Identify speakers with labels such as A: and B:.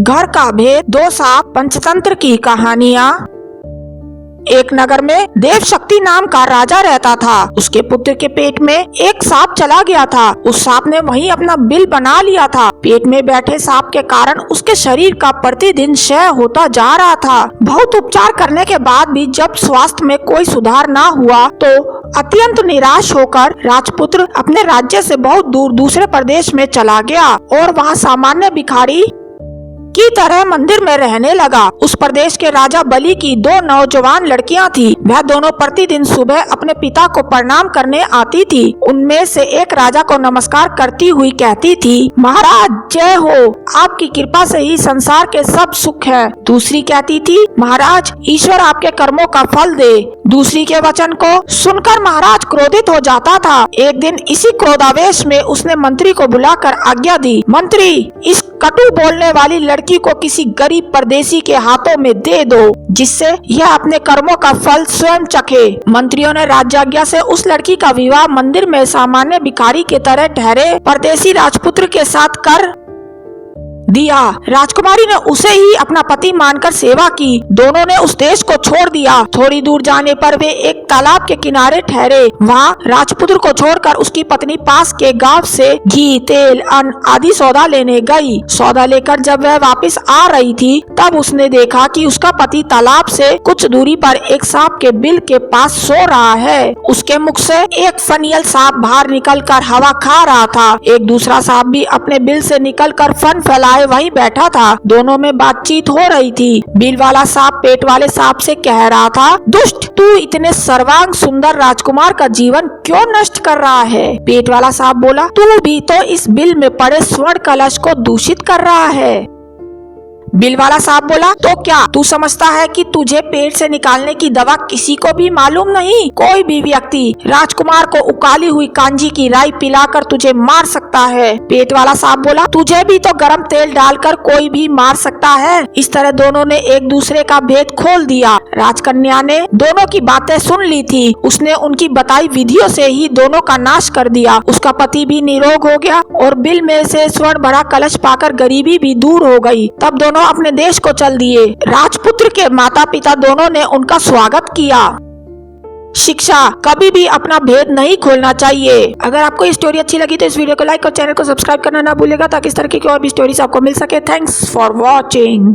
A: घर का भेद, दो सांप, पंचतंत्र की कहानियाँ। एक नगर में देव शक्ति नाम का राजा रहता था। उसके पुत्र के पेट में एक सांप चला गया था। उस सांप ने वहीं अपना बिल बना लिया था। पेट में बैठे सांप के कारण उसके शरीर का प्रतिदिन क्षय होता जा रहा था। बहुत उपचार करने के बाद भी जब स्वास्थ्य में कोई सुधार ना हुआ तो अत्यंत निराश होकर राजपुत्र अपने राज्य से बहुत दूर दूसरे प्रदेश में चला गया और वहाँ सामान्य भिखारी की तरह मंदिर में रहने लगा। उस प्रदेश के राजा बलि की दो नौजवान लड़कियां थी। वह दोनों प्रतिदिन सुबह अपने पिता को प्रणाम करने आती थी। उनमें से एक राजा को नमस्कार करती हुई कहती थी, महाराज जय हो, आपकी कृपा से ही संसार के सब सुख है। दूसरी कहती थी, महाराज ईश्वर आपके कर्मों का फल दे। दूसरी के वचन को सुनकर महाराज क्रोधित हो जाता था। एक दिन इसी क्रोधावेश में उसने मंत्री को बुलाकर आज्ञा दी, मंत्री इस कटु बोलने वाली लड़की को किसी गरीब परदेसी के हाथों में दे दो, जिससे यह अपने कर्मों का फल स्वयं चखे। मंत्रियों ने राज्याज्ञा से उस लड़की का विवाह मंदिर में सामान्य भिखारी के तरह ठहरे परदेसी राजपुत्र के साथ कर दिया। राजकुमारी ने उसे ही अपना पति मानकर सेवा की। दोनों ने उस देश को छोड़ दिया। थोड़ी दूर जाने पर वे एक तालाब के किनारे ठहरे। वहाँ राजपुत्र को छोड़कर उसकी पत्नी पास के गांव से घी, तेल, अन्न आदि सौदा लेने गई। सौदा लेकर जब वह वापस आ रही थी तब उसने देखा कि उसका पति तालाब से कुछ दूरी पर एक सांप के बिल के पास सो रहा है। उसके मुख से एक फनियल सांप बाहर निकलकर हवा खा रहा था। एक दूसरा सांप भी अपने बिल से निकलकर फन फैलाए वहीं बैठा था। दोनों में बातचीत हो रही थी। बिल वाला सांप पेट वाले सांप से कह रहा था, दुष्ट तू इतने सर्वांग सुंदर राजकुमार का जीवन क्यों नष्ट कर रहा है। पेट वाला सांप बोला, तू भी तो इस बिल में पड़े स्वर्ण कलश को दूषित कर रहा है। बिल वाला सांप बोला, तो क्या तू समझता है कि तुझे पेट से निकालने की दवा किसी को भी मालूम नहीं। कोई भी व्यक्ति राजकुमार को उकाली हुई कांजी की राई पिलाकर तुझे मार सकता है। पेट वाला सांप बोला, तुझे भी तो गरम तेल डालकर कोई भी मार सकता है। इस तरह दोनों ने एक दूसरे का भेद खोल दिया। राजकन्या ने दोनों की बातें सुन ली थी। उसने उनकी बताई विधियों से ही दोनों का नाश कर दिया। उसका पति भी निरोग हो गया और बिल में से स्वर्ण भरा कलश पाकर गरीबी भी दूर हो गई। तब दोनों अपने देश को चल दिए। राजपुत्र के माता पिता दोनों ने उनका स्वागत किया। शिक्षा, कभी भी अपना भेद नहीं खोलना चाहिए। अगर आपको ये स्टोरी अच्छी लगी तो इस वीडियो को लाइक और चैनल को सब्सक्राइब करना ना भूलेगा ताकि इस तरह की और भी स्टोरीज आपको मिल सके। Thanks for watching.